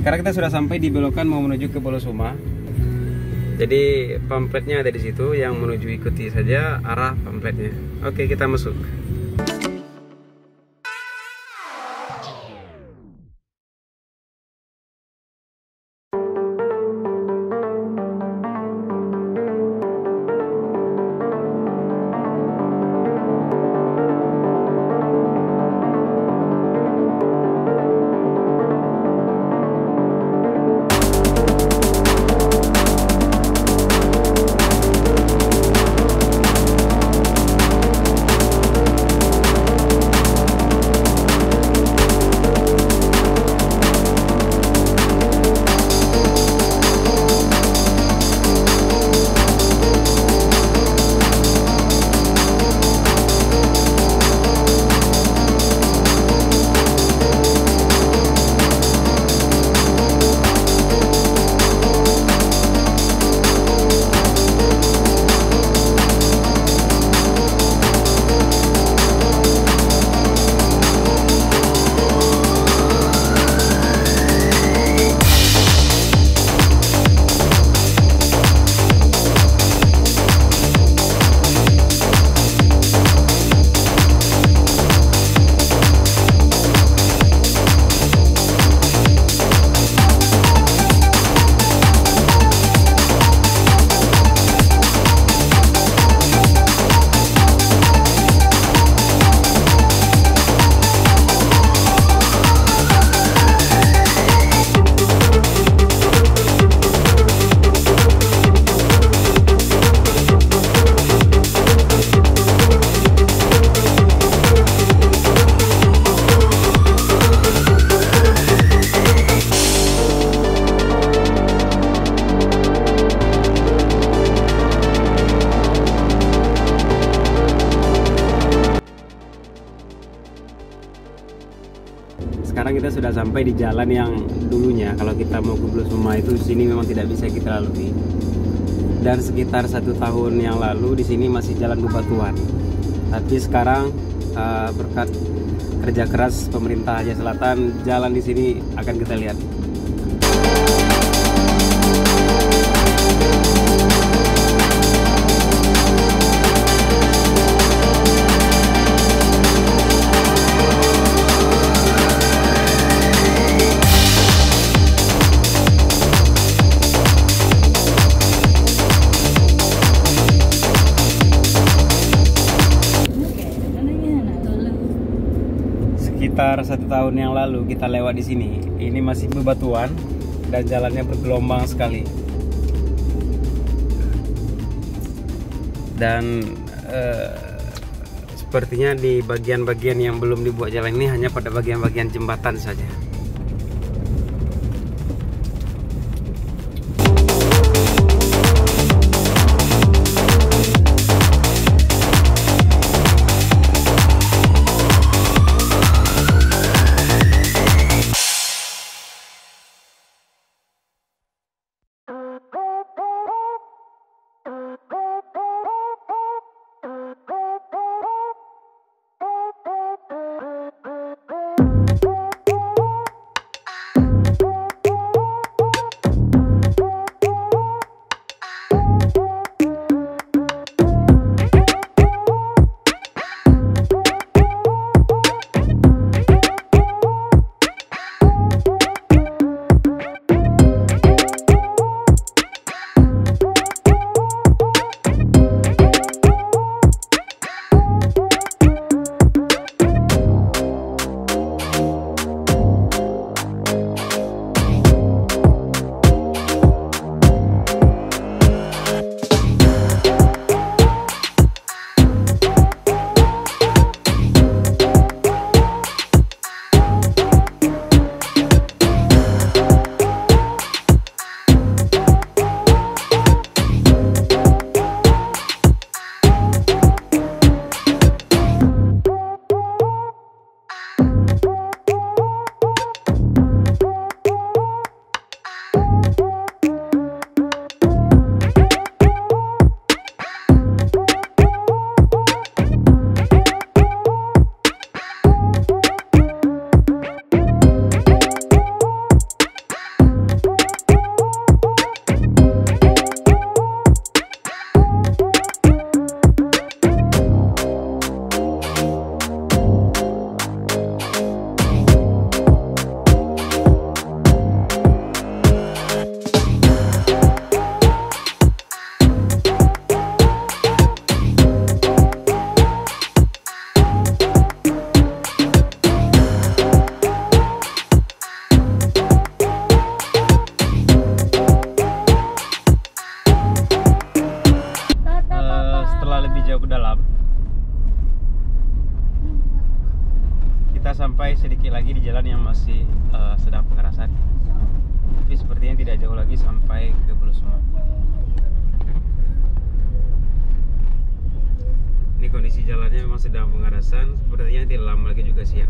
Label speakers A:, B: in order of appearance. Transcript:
A: Sekarang kita sudah sampai di belokan mau menuju ke Bolosoma. Jadi pamfletnya ada di situ, yang menuju ikuti saja arah pamfletnya. Oke, kita masuk. Sekarang kita sudah sampai di jalan yang dulunya kalau kita mau ke Bolosoma itu sini memang tidak bisa kita lalui. Dan sekitar 1 tahun yang lalu di sini masih jalan bebatuan. Tapi sekarang berkat kerja keras pemerintah Aceh Selatan, jalan di sini akan kita lihat. Sekitar 1 tahun yang lalu kita lewat di sini. Ini masih bebatuan dan jalannya bergelombang sekali. Dan sepertinya di bagian-bagian yang belum dibuat jalan ini hanya pada bagian-bagian jembatan saja. jalan yang masih sedang pengerasan, tapi sepertinya tidak jauh lagi sampai ke Bulusumo. Ini kondisi jalannya memang sedang pengerasan, sepertinya tidak lama lagi juga siap.